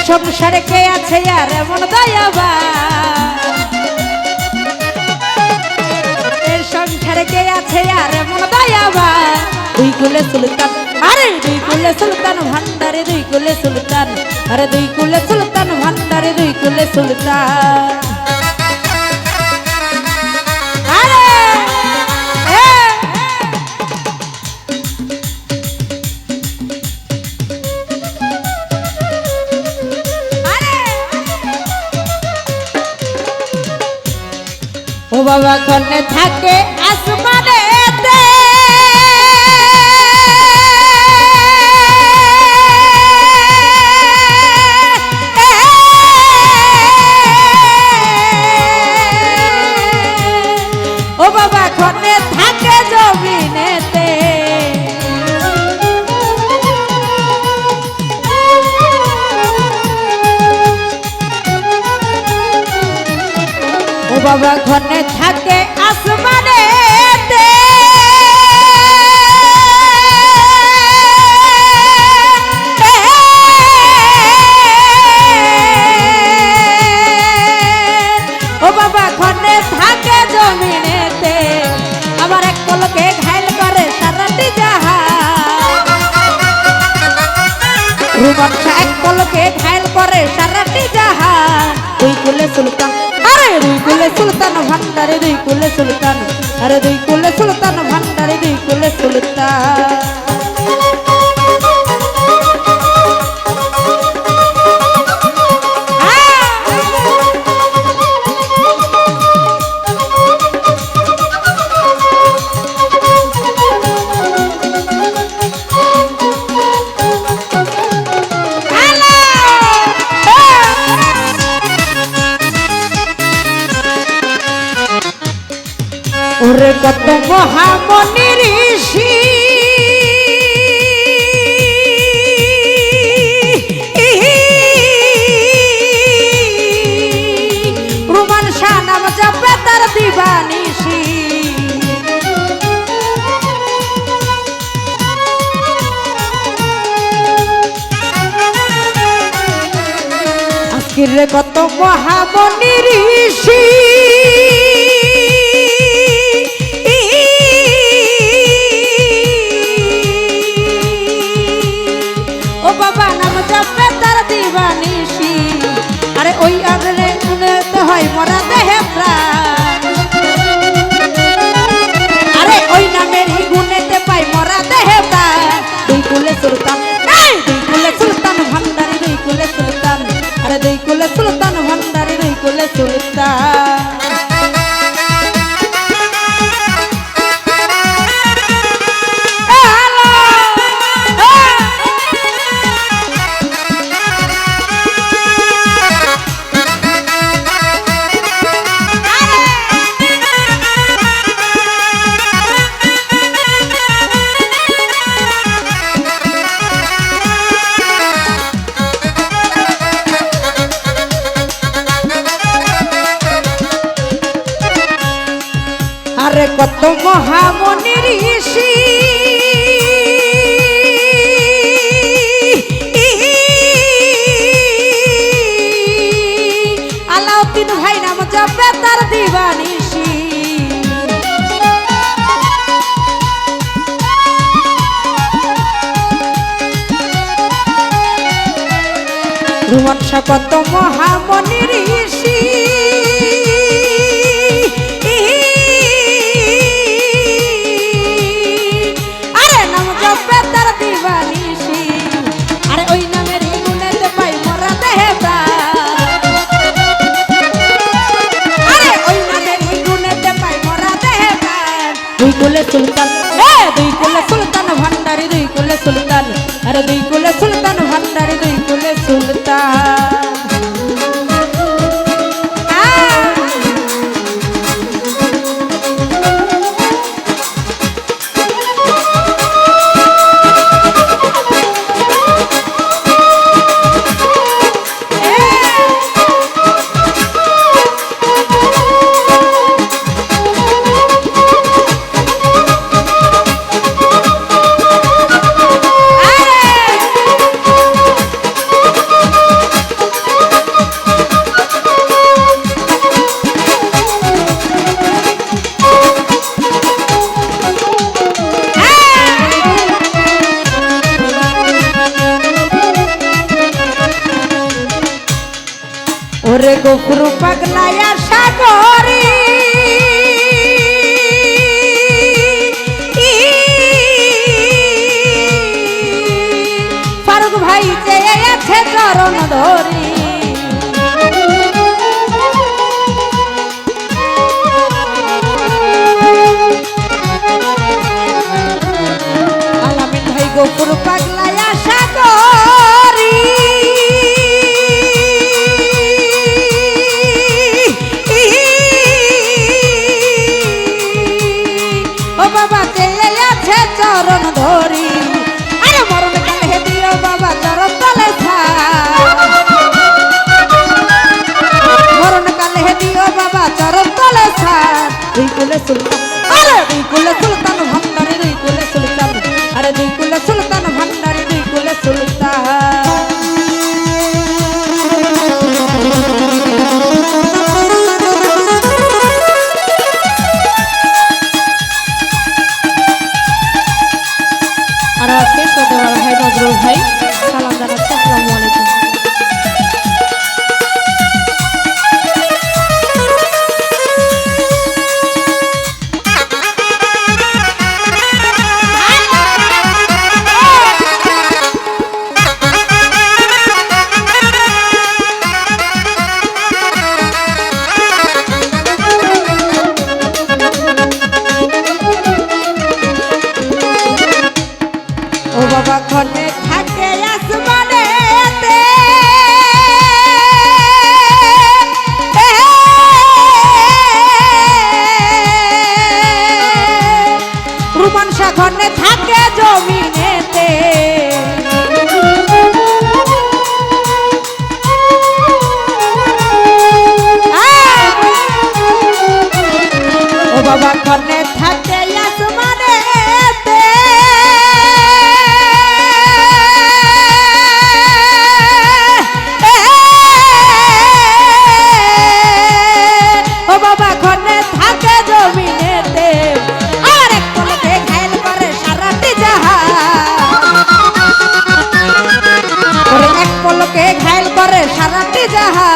সংসারে কে আছে আর এমন দয়াবান, এর সংসারে কে আছে আর এমন দয়াবান। দুই কুলে সুলতান, আরে দুই কুলে সুলতান ভান্ডারে, দুই কুলে সুলতান, আরে দুই কুলে সুলতান ভান্ডারে, দুই কুলে সুলতান। ও বাবা কনে থাকে আসমানেতে, ও বাবা কনে থাকে জমিনেতে, ও বাবা ঘনে থাকে আসমানেতে, ও বাবা ঘনে থাকে জমিনেতে। আমার এক পলকে ঘায়ল করে সারাটি জাহান, রূপসা এক পলকে ঘায়ল করে সারাটি জাহান। দুই কুলে সুলতান, আরে দুই কুলে সুলতান ভান্ডারে, দুই কুলে সুলতান, আরে দুই কুলে সুলতান ভান্ডারে, দুই কুলে সুলতান। ওরে কত মহামনি ঋষি, রুমান শাহ নাম জপে তার দিবানিশি। আজকের রে কত মহামনি ঋষি, আরে ওই আদরে গুনেতে হয় মরা দেহে প্রাণ, আরে ওই নামের গুনেতে পাই মরা দেহে প্রাণ। দুই কুলে সুলতান, দুই কুলে সুলতান ভান্ডারে, দুই কুলে সুলতান, আরে দুই কুলে সুলতান ভান্ডারে, দুই কুলে সুলতান। আরে কত মহামনি ঋষি, আলাউদ্দিন ভাই নাম জপে তার দিবানিশি। রুমান শাহ কত মহামনি ঋষি, আরে ওই নামের গুনেতে পাই মরা দেহে প্রাণ, আরে ওই নামের গুনেতে পাই মরা দেহে প্রাণ। দুই কুলে সুলতান, দুই কুলে সুলতান ভান্ডারে, দুই কুলে সুলতান, আরে দুই কুলে সুলতান ভান্ডারে, দুই কুলে সুলতান। গফুর পাগলায় আশা করি ফারুক ভাই চেয়ে আছে চরণ ধরি আলামিন ভাই গফুর পাগলায় আশা করি চরণ ধরি আরে মরণ কালে দিও বাবা চরণ তলে মরণ কালে দিও বাবা চরণ তলে দুই কুলে সুলতান আরে দুই কুলে সুলতান ভান্ডারি দুই কুলে সুলতান আরে দুই কুলে সুলতান ভান্ডারি দুই কুলে সুলতান আর আজকে ছোট ভাই নজরুল ভাই সালাম জানাচ্ছি আসসালামু আলাইকুম ও বাবা ঘরে থাকে আসমানেতে রুমান শাহ ঘরে থাকে জমিনেতে ও বাবা ঘরে থাকে আসমানেতে সারাটি যাহা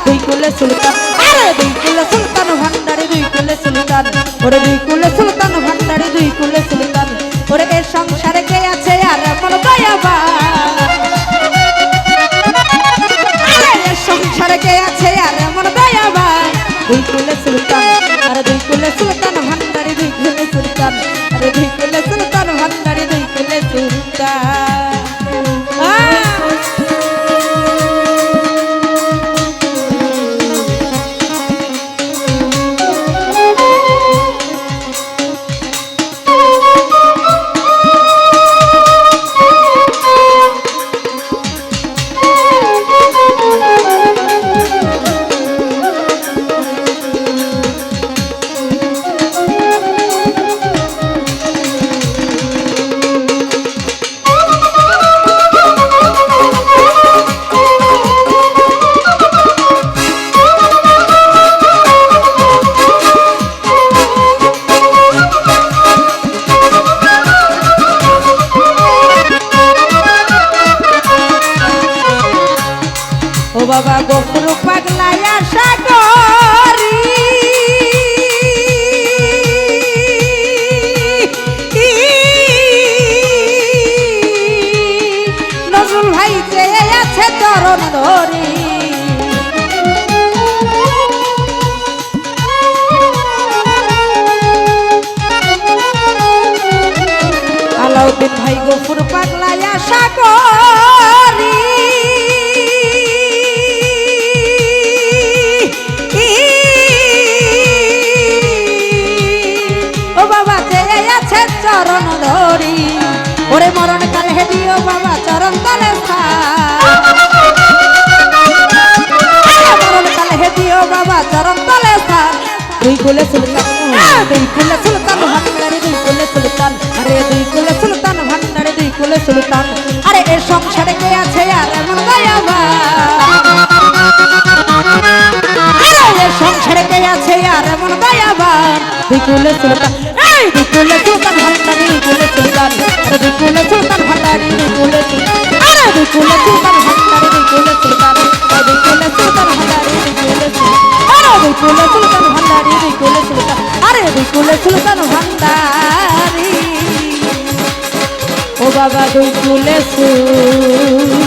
দুই কুলে সুলতান আরে দুই কুলে সুলতান ভান্ডারি দুই কুলে সুলতান ওরে দুই কুলে সুলতান ভান্ডারি দুই কুলে সুলতান ওরে এর সংসারে কে আছে আর মন দয়াবা আরে এর সংসারে কে আছে আর মন দয়াবা দুই কুলে সুলতান আরে দুই কুলে সুলতান ভান্ডারি দুই কুলে সুলতান আরে দুই কুলে সুলতান ভান্ডারি দুই কুলে সুলতান বাবা গফুর পাগলায় আশা করি নজরুল ভাই চেয়ে আছে চরণ ধরি আলাউদ্দিন ভাই গফুর পাগলায় আশা করি চরণ ধরি ওরে মরণ কালে দিও বাবা চরণ তলে মরণ কালে দিও বাবা চরণ তলে দুই কুলে সুলতান দুই কুলে সুলতান ভান্ডারি দুই কুলে সুলতান আরে দুই কুলে সুলতান ভান্ডারি দুই কুলে সুলতান আরে এর সংসারে কে আছে আর এমন দয়াবা আরে এর সংসারে কে আছে আর এমন দয়াবা দুই কুলে সুলতান দুই কুলে সুলতান ভান্ডারি দুই কুলে সুলতান আরে দুই কুলে সুলতান ভান্ডারি দুই কুলে সুলতান আরে দুই কুলে সুলতান ভান্ডারি দুই কুলে সুলতান দুই কুলে সুলতান ভান্ডারি দুই কুলে দুই কুলে সুলতান ভান্ডারি দুই কুলে সুলতান আরে দুই কুলে সুলতান ভান্ডারি ও বাবা দুই কুলে সুলতান